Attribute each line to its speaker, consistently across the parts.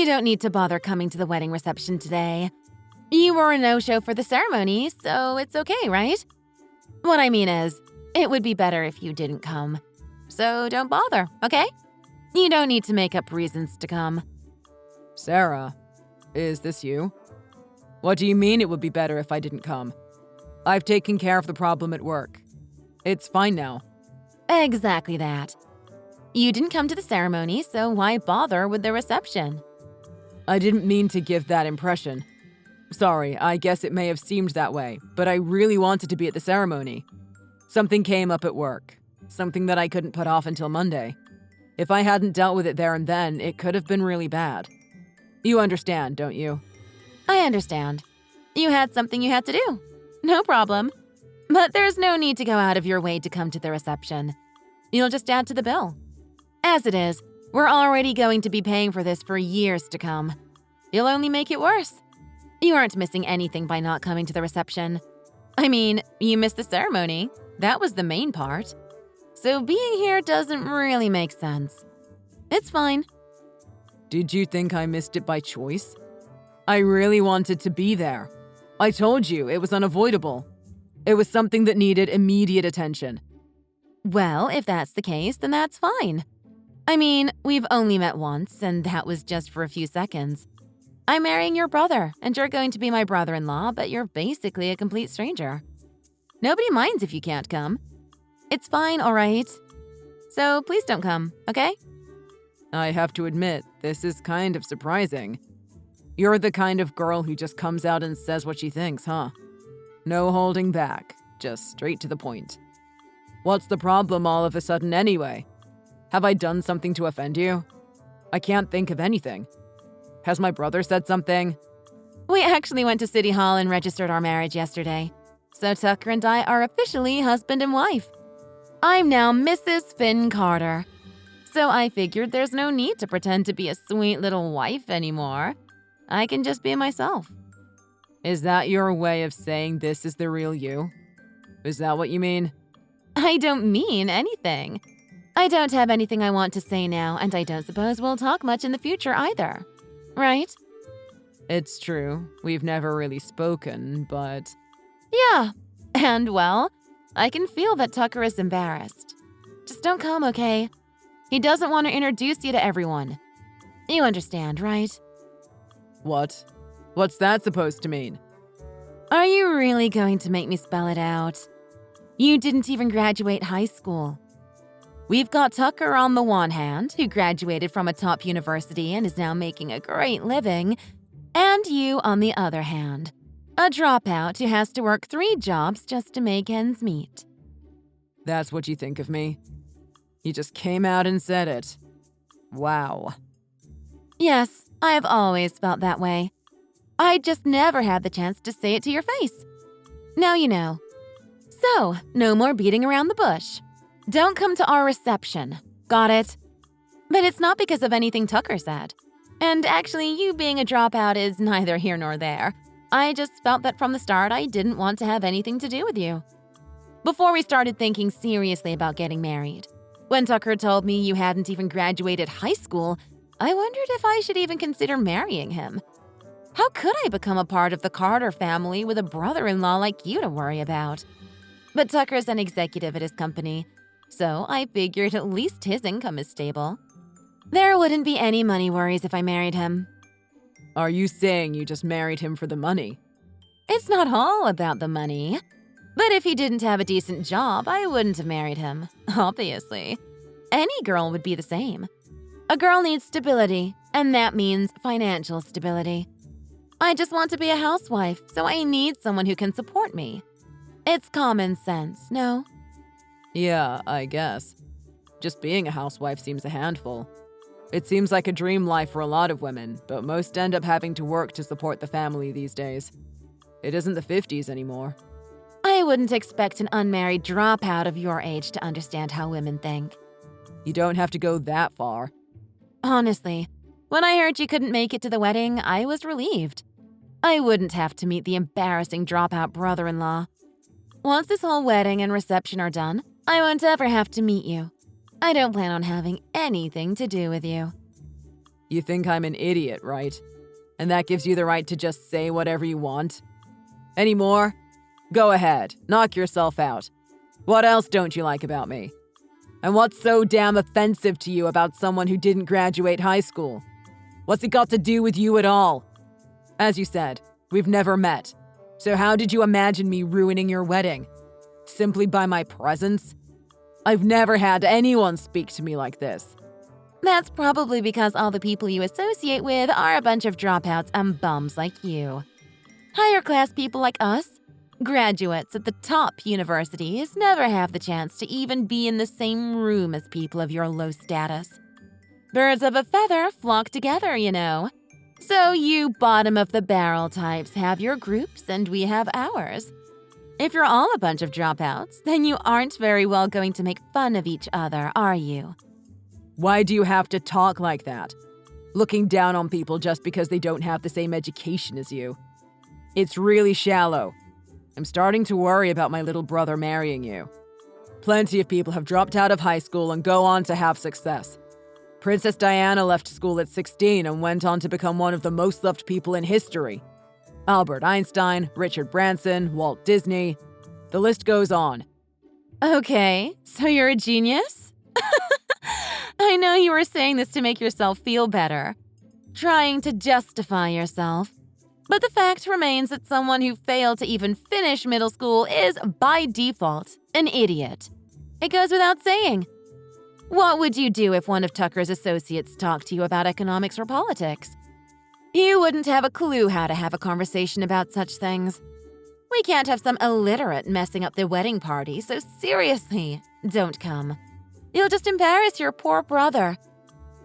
Speaker 1: You don't need to bother coming to the wedding reception today. You were a no-show for the ceremony, so it's okay, right? What I mean is, it would be better if you didn't come. So don't bother, okay? You don't need to make up reasons to come.
Speaker 2: Sarah, is this you? What do you mean it would be better if I didn't come? I've taken care of the problem at work. It's fine now.
Speaker 1: Exactly that. You didn't come to the ceremony, so why bother with the reception?
Speaker 2: I didn't mean to give that impression. Sorry, I guess it may have seemed that way, but I really wanted to be at the ceremony. Something came up at work, something that I couldn't put off until Monday. If I hadn't dealt with it there and then, it could have been really bad. You understand, don't you?
Speaker 1: I understand. You had something you had to do. No problem. But there's no need to go out of your way to come to the reception. You'll just add to the bill. As it is, we're already going to be paying for this for years to come. You'll only make it worse. You aren't missing anything by not coming to the reception. I mean, you missed the ceremony. That was the main part. So being here doesn't really make sense. It's fine.
Speaker 2: Did you think I missed it by choice? I really wanted to be there. I told you it was unavoidable. It was something that needed immediate attention.
Speaker 1: Well, if that's the case, then that's fine. I mean, we've only met once, and that was just for a few seconds. I'm marrying your brother, and you're going to be my brother-in-law, but you're basically a complete stranger. Nobody minds if you can't come. It's fine, all right? So please don't come, okay?
Speaker 2: I have to admit, this is kind of surprising. You're the kind of girl who just comes out and says what she thinks, huh? No holding back, just straight to the point. What's the problem all of a sudden anyway? Have I done something to offend you? I can't think of anything. Has my brother said something?
Speaker 1: We actually went to City Hall and registered our marriage yesterday. So Tucker and I are officially husband and wife. I'm now Mrs. Finn Carter. So I figured there's no need to pretend to be a sweet little wife anymore. I can just be myself.
Speaker 2: Is that your way of saying this is the real you? Is that what you mean?
Speaker 1: I don't mean anything. I don't have anything I want to say now, and I don't suppose we'll talk much in the future either. Right?
Speaker 2: It's true. We've never really spoken, but…
Speaker 1: Yeah. And well, I can feel that Tucker is embarrassed. Just don't come, okay? He doesn't want to introduce you to everyone. You understand, right?
Speaker 2: What? What's that supposed to mean?
Speaker 1: Are you really going to make me spell it out? You didn't even graduate high school. We've got Tucker on the one hand, who graduated from a top university and is now making a great living, and you on the other hand, a dropout who has to work 3 jobs just to make ends meet.
Speaker 2: That's what you think of me? You just came out and said it. Wow.
Speaker 1: Yes, I have always felt that way. I just never had the chance to say it to your face. Now you know. So, no more beating around the bush. Don't come to our reception. Got it? But it's not because of anything Tucker said. And actually, you being a dropout is neither here nor there. I just felt that from the start I didn't want to have anything to do with you. Before we started thinking seriously about getting married, when Tucker told me you hadn't even graduated high school, I wondered if I should even consider marrying him. How could I become a part of the Carter family with a brother-in-law like you to worry about? But Tucker's an executive at his company, so I figured at least his income is stable. There wouldn't be any money worries if I married him.
Speaker 2: Are you saying you just married him for the money?
Speaker 1: It's not all about the money. But if he didn't have a decent job, I wouldn't have married him, obviously. Any girl would be the same. A girl needs stability, and that means financial stability. I just want to be a housewife, so I need someone who can support me. It's common sense, no?
Speaker 2: Yeah, I guess. Just being a housewife seems a handful. It seems like a dream life for a lot of women, but most end up having to work to support the family these days. It isn't the 50s anymore.
Speaker 1: I wouldn't expect an unmarried dropout of your age to understand how women think.
Speaker 2: You don't have to go that far.
Speaker 1: Honestly, when I heard you couldn't make it to the wedding, I was relieved. I wouldn't have to meet the embarrassing dropout brother-in-law. Once this whole wedding and reception are done, I won't ever have to meet you. I don't plan on having anything to do with you.
Speaker 2: You think I'm an idiot, right? And that gives you the right to just say whatever you want? Any more? Go ahead, knock yourself out. What else don't you like about me? And what's so damn offensive to you about someone who didn't graduate high school? What's it got to do with you at all? As you said, we've never met. So how did you imagine me ruining your wedding? Simply by my presence? I've never had anyone speak to me like this.
Speaker 1: That's probably because all the people you associate with are a bunch of dropouts and bums like you. Higher class people like us, graduates at the top universities, never have the chance to even be in the same room as people of your low status. Birds of a feather flock together, you know. So you bottom-of-the-barrel types have your groups and we have ours. If you're all a bunch of dropouts, then you aren't very well going to make fun of each other, are you?
Speaker 2: Why do you have to talk like that? Looking down on people just because they don't have the same education as you. It's really shallow. I'm starting to worry about my little brother marrying you. Plenty of people have dropped out of high school and go on to have success. Princess Diana left school at 16 and went on to become one of the most loved people in history. Albert Einstein, Richard Branson, Walt Disney. The list goes on.
Speaker 1: Okay, so you're a genius? I know you were saying this to make yourself feel better, trying to justify yourself. But the fact remains that someone who failed to even finish middle school is, by default, an idiot. It goes without saying. What would you do if one of Tucker's associates talked to you about economics or politics? You wouldn't have a clue how to have a conversation about such things. We can't have some illiterate messing up the wedding party, so seriously, don't come. You'll just embarrass your poor brother.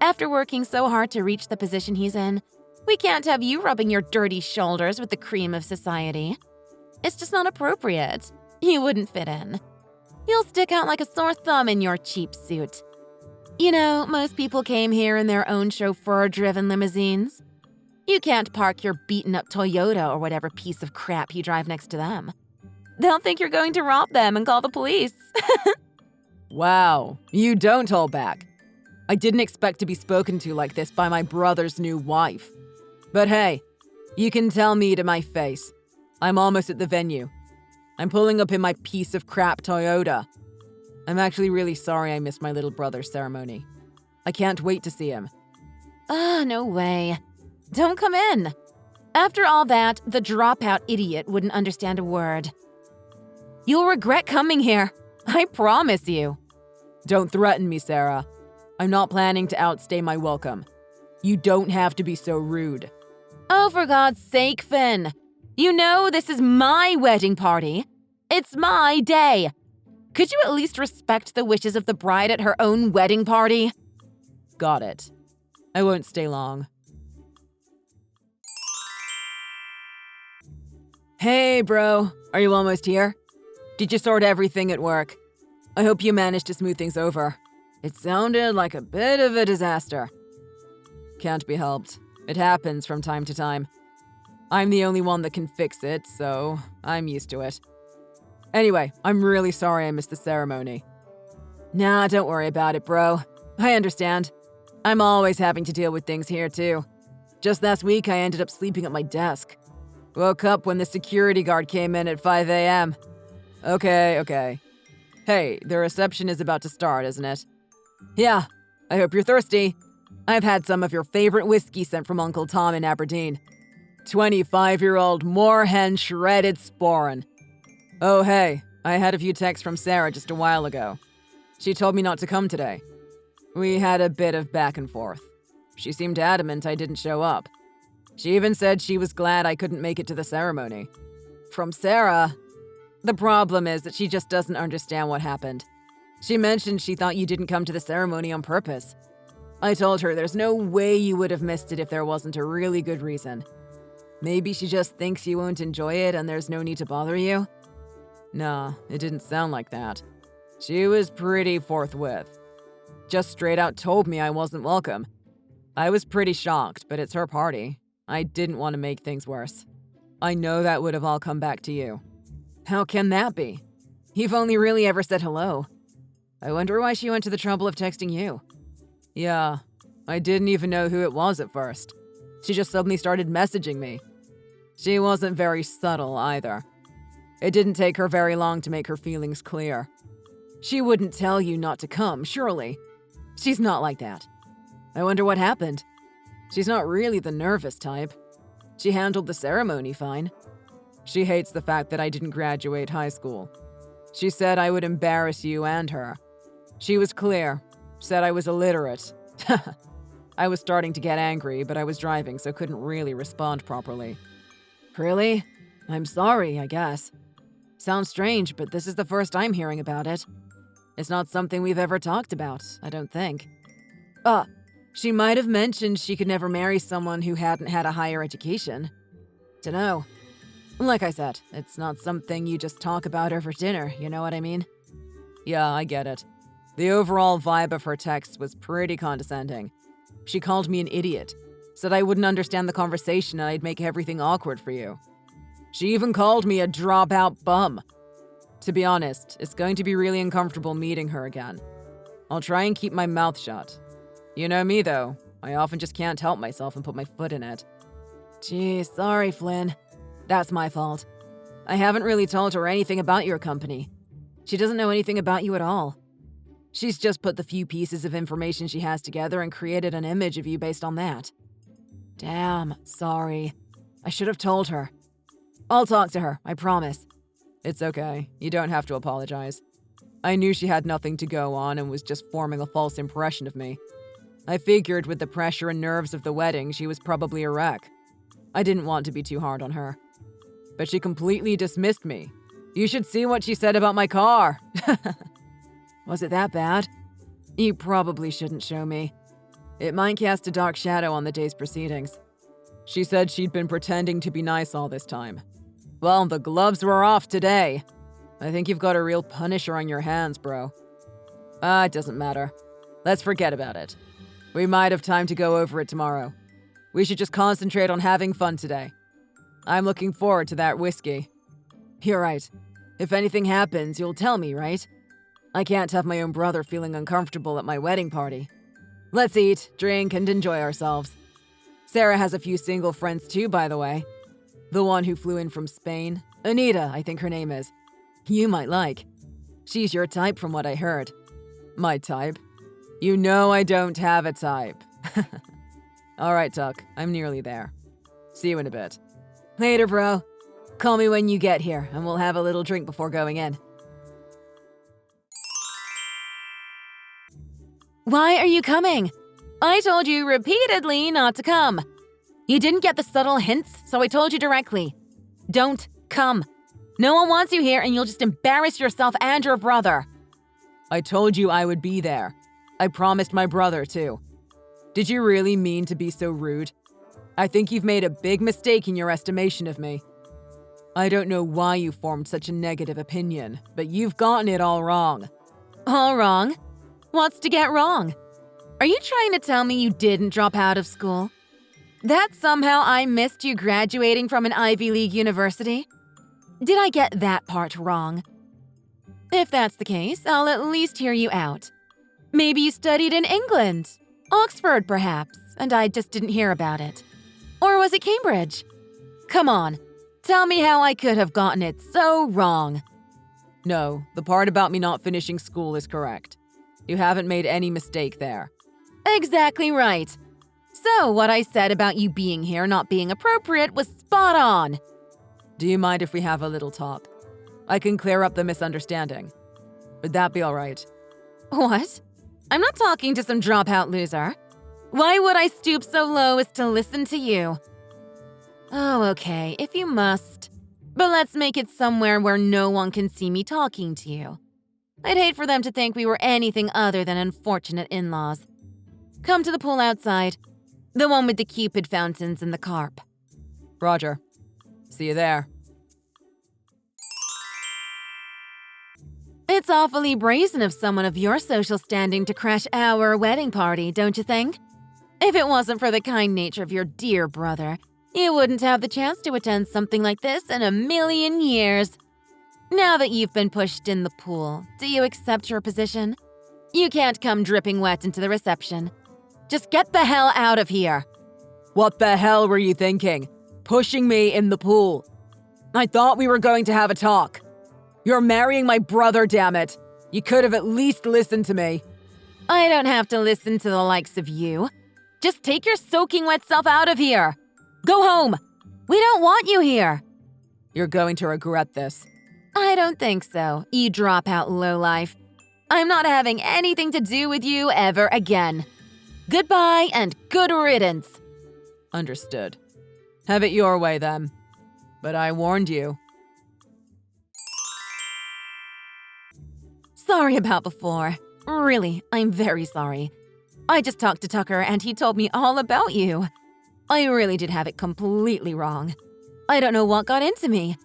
Speaker 1: After working so hard to reach the position he's in, we can't have you rubbing your dirty shoulders with the cream of society. It's just not appropriate. You wouldn't fit in. You'll stick out like a sore thumb in your cheap suit. You know, most people came here in their own chauffeur-driven limousines. You can't park your beaten-up Toyota or whatever piece of crap you drive next to them. They'll think you're going to rob them and call the police.
Speaker 2: Wow, you don't hold back. I didn't expect to be spoken to like this by my brother's new wife. But hey, you can tell me to my face. I'm almost at the venue. I'm pulling up in my piece of crap Toyota. I'm actually really sorry I missed my little brother's ceremony. I can't wait to see him.
Speaker 1: No way. Don't come in. After all that, the dropout idiot wouldn't understand a word. You'll regret coming here. I promise you.
Speaker 2: Don't threaten me, Sarah. I'm not planning to outstay my welcome. You don't have to be so rude.
Speaker 1: Oh, for God's sake, Finn. You know this is my wedding party. It's my day. Could you at least respect the wishes of the bride at her own wedding party?
Speaker 2: Got it. I won't stay long. Hey, bro. Are you almost here? Did you sort everything at work? I hope you managed to smooth things over. It sounded like a bit of a disaster. Can't be helped. It happens from time to time. I'm the only one that can fix it, so I'm used to it. Anyway, I'm really sorry I missed the ceremony. Nah, don't worry about it, bro. I understand. I'm always having to deal with things here, too. Just last week, I ended up sleeping at my desk. Woke up when the security guard came in at 5 a.m. Okay. Hey, the reception is about to start, isn't it? Yeah, I hope you're thirsty. I've had some of your favorite whiskey sent from Uncle Tom in Aberdeen. 25-year-old Moorhen shredded sporin. Oh, hey, I had a few texts from Sarah just a while ago. She told me not to come today. We had a bit of back and forth. She seemed adamant I didn't show up. She even said she was glad I couldn't make it to the ceremony. From Sarah, the problem is that she just doesn't understand what happened. She mentioned she thought you didn't come to the ceremony on purpose. I told her there's no way you would have missed it if there wasn't a really good reason. Maybe she just thinks you won't enjoy it and there's no need to bother you? Nah, it didn't sound like that. She was pretty forthwith. Just straight out told me I wasn't welcome. I was pretty shocked, but it's her party. I didn't want to make things worse. I know that would have all come back to you. How can that be? You've only really ever said hello. I wonder why she went to the trouble of texting you. Yeah, I didn't even know who it was at first. She just suddenly started messaging me. She wasn't very subtle either. It didn't take her very long to make her feelings clear. She wouldn't tell you not to come, surely. She's not like that. I wonder what happened. She's not really the nervous type. She handled the ceremony fine. She hates the fact that I didn't graduate high school. She said I would embarrass you and her. She was clear. Said I was illiterate. I was starting to get angry, but I was driving, so couldn't really respond properly. Really? I'm sorry, I guess. Sounds strange, but this is the first I'm hearing about it. It's not something we've ever talked about, I don't think. She might have mentioned she could never marry someone who hadn't had a higher education. Dunno. Like I said, it's not something you just talk about over dinner, you know what I mean? Yeah, I get it. The overall vibe of her text was pretty condescending. She called me an idiot, said I wouldn't understand the conversation and I'd make everything awkward for you. She even called me a dropout bum. To be honest, it's going to be really uncomfortable meeting her again. I'll try and keep my mouth shut. You know me, though. I often just can't help myself and put my foot in it. Gee, sorry, Flynn. That's my fault. I haven't really told her anything about your company. She doesn't know anything about you at all. She's just put the few pieces of information she has together and created an image of you based on that. Damn, sorry. I should have told her. I'll talk to her, I promise. It's okay. You don't have to apologize. I knew she had nothing to go on and was just forming a false impression of me. I figured with the pressure and nerves of the wedding, she was probably a wreck. I didn't want to be too hard on her. But she completely dismissed me. You should see what she said about my car. Was it that bad? You probably shouldn't show me. It might cast a dark shadow on the day's proceedings. She said she'd been pretending to be nice all this time. Well, the gloves were off today. I think you've got a real punisher on your hands, bro. It doesn't matter. Let's forget about it. We might have time to go over it tomorrow. We should just concentrate on having fun today. I'm looking forward to that whiskey. You're right. If anything happens, you'll tell me, right? I can't have my own brother feeling uncomfortable at my wedding party. Let's eat, drink, and enjoy ourselves. Sarah has a few single friends too, by the way. The one who flew in from Spain. Anita, I think her name is. You might like. She's your type from what I heard. My type? You know I don't have a type. All right, Tuck. I'm nearly there. See you in a bit. Later, bro. Call me when you get here, and we'll have a little drink before going in.
Speaker 1: Why are you coming? I told you repeatedly not to come. You didn't get the subtle hints, so I told you directly. Don't come. No one wants you here, and you'll just embarrass yourself and your brother.
Speaker 2: I told you I would be there. I promised my brother, too. Did you really mean to be so rude? I think you've made a big mistake in your estimation of me. I don't know why you formed such a negative opinion, but you've gotten it all wrong.
Speaker 1: All wrong? What's to get wrong? Are you trying to tell me you didn't drop out of school? That somehow I missed you graduating from an Ivy League university? Did I get that part wrong? If that's the case, I'll at least hear you out. Maybe you studied in England, Oxford perhaps, and I just didn't hear about it. Or was it Cambridge? Come on, tell me how I could have gotten it so wrong.
Speaker 2: No, the part about me not finishing school is correct. You haven't made any mistake there.
Speaker 1: Exactly right. So what I said about you being here not being appropriate was spot on.
Speaker 2: Do you mind if we have a little talk? I can clear up the misunderstanding. Would that be all right?
Speaker 1: What? I'm not talking to some dropout loser. Why would I stoop so low as to listen to you? Oh, okay, if you must. But let's make it somewhere where no one can see me talking to you. I'd hate for them to think we were anything other than unfortunate in-laws. Come to the pool outside. The one with the Cupid fountains and the carp.
Speaker 2: Roger. See you there.
Speaker 1: It's awfully brazen of someone of your social standing to crash our wedding party, don't you think? If it wasn't for the kind nature of your dear brother, you wouldn't have the chance to attend something like this in a million years. Now that you've been pushed in the pool, do you accept your position? You can't come dripping wet into the reception. Just get the hell out of here.
Speaker 2: What the hell were you thinking? Pushing me in the pool. I thought we were going to have a talk. You're marrying my brother, damn it. You could have at least listened to me.
Speaker 1: I don't have to listen to the likes of you. Just take your soaking wet self out of here. Go home. We don't want you here.
Speaker 2: You're going to regret this.
Speaker 1: I don't think so, you dropout lowlife. I'm not having anything to do with you ever again. Goodbye and good riddance.
Speaker 2: Understood. Have it your way, then. But I warned you.
Speaker 1: Sorry about before. Really, I'm very sorry. I just talked to Tucker and he told me all about you. I really did have it completely wrong. I don't know what got into me.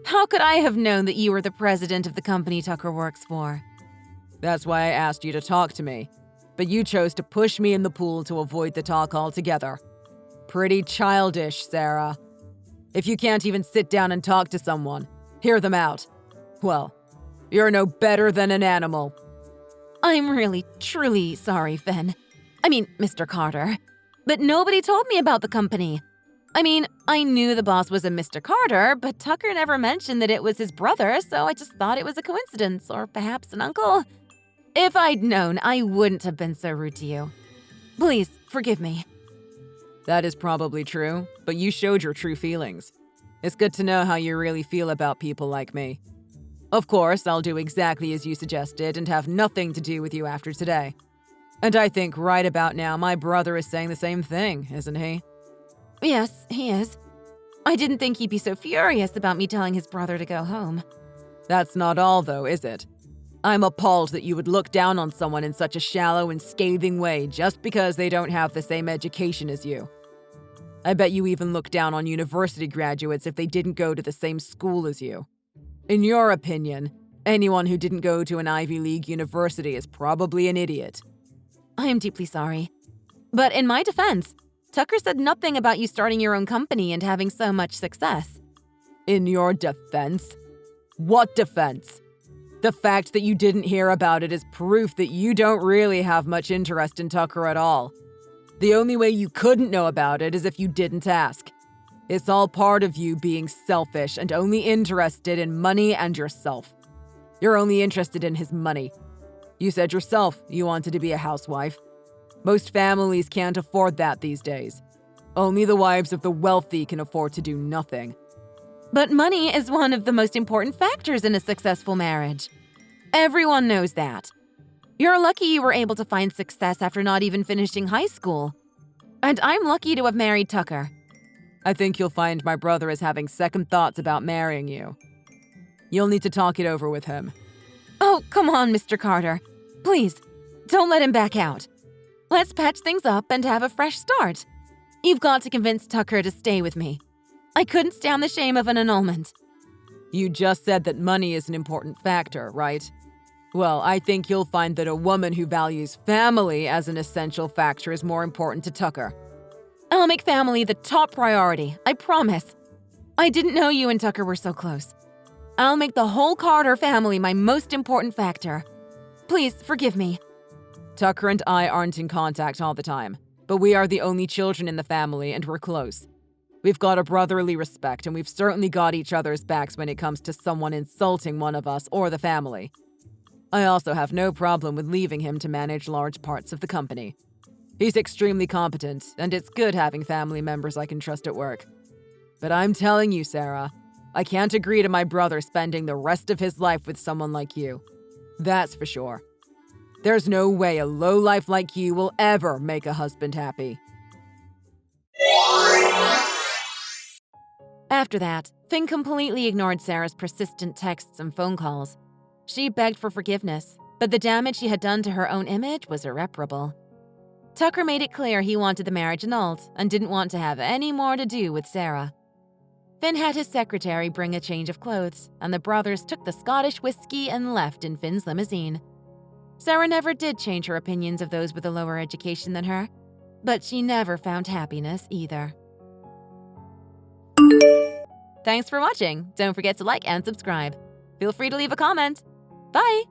Speaker 1: How could I have known that you were the president of the company Tucker works for?
Speaker 2: That's why I asked you to talk to me. But you chose to push me in the pool to avoid the talk altogether. Pretty childish, Sarah. If you can't even sit down and talk to someone, hear them out. Well, you're no better than an animal.
Speaker 1: I'm really, truly sorry, Finn. I mean, Mr. Carter. But nobody told me about the company. I mean, I knew the boss was a Mr. Carter, but Tucker never mentioned that it was his brother, so I just thought it was a coincidence, or perhaps an uncle. If I'd known, I wouldn't have been so rude to you. Please, forgive me.
Speaker 2: That is probably true, but you showed your true feelings. It's good to know how you really feel about people like me. Of course, I'll do exactly as you suggested and have nothing to do with you after today. And I think right about now my brother is saying the same thing, isn't he?
Speaker 1: Yes, he is. I didn't think he'd be so furious about me telling his brother to go home.
Speaker 2: That's not all, though, is it? I'm appalled that you would look down on someone in such a shallow and scathing way just because they don't have the same education as you. I bet you even look down on university graduates if they didn't go to the same school as you. In your opinion, anyone who didn't go to an Ivy League university is probably an idiot.
Speaker 1: I am deeply sorry. But in my defense, Tucker said nothing about you starting your own company and having so much success.
Speaker 2: In your defense? What defense? The fact that you didn't hear about it is proof that you don't really have much interest in Tucker at all. The only way you couldn't know about it is if you didn't ask. It's all part of you being selfish and only interested in money and yourself. You're only interested in his money. You said yourself you wanted to be a housewife. Most families can't afford that these days. Only the wives of the wealthy can afford to do nothing.
Speaker 1: But money is one of the most important factors in a successful marriage. Everyone knows that. You're lucky you were able to find success after not even finishing high school. And I'm lucky to have married Tucker.
Speaker 2: I think you'll find my brother is having second thoughts about marrying you. You'll need to talk it over with him.
Speaker 1: Oh, come on, Mr. Carter. Please, don't let him back out. Let's patch things up and have a fresh start. You've got to convince Tucker to stay with me. I couldn't stand the shame of an annulment.
Speaker 2: You just said that money is an important factor, right? Well, I think you'll find that a woman who values family as an essential factor is more important to Tucker.
Speaker 1: I'll make family the top priority, I promise. I didn't know you and Tucker were so close. I'll make the whole Carter family my most important factor. Please, forgive me.
Speaker 2: Tucker and I aren't in contact all the time, but we are the only children in the family and we're close. We've got a brotherly respect and we've certainly got each other's backs when it comes to someone insulting one of us or the family. I also have no problem with leaving him to manage large parts of the company. He's extremely competent, and it's good having family members I can trust at work. But I'm telling you, Sarah, I can't agree to my brother spending the rest of his life with someone like you. That's for sure. There's no way a lowlife like you will ever make a husband happy.
Speaker 1: After that, Finn completely ignored Sarah's persistent texts and phone calls. She begged for forgiveness, but the damage she had done to her own image was irreparable. Tucker made it clear he wanted the marriage annulled and didn't want to have any more to do with Sarah. Finn had his secretary bring a change of clothes, and the brothers took the Scottish whiskey and left in Finn's limousine. Sarah never did change her opinions of those with a lower education than her, but she never found happiness either. Thanks for watching. Don't forget to like and subscribe. Feel free to leave a comment. Bye!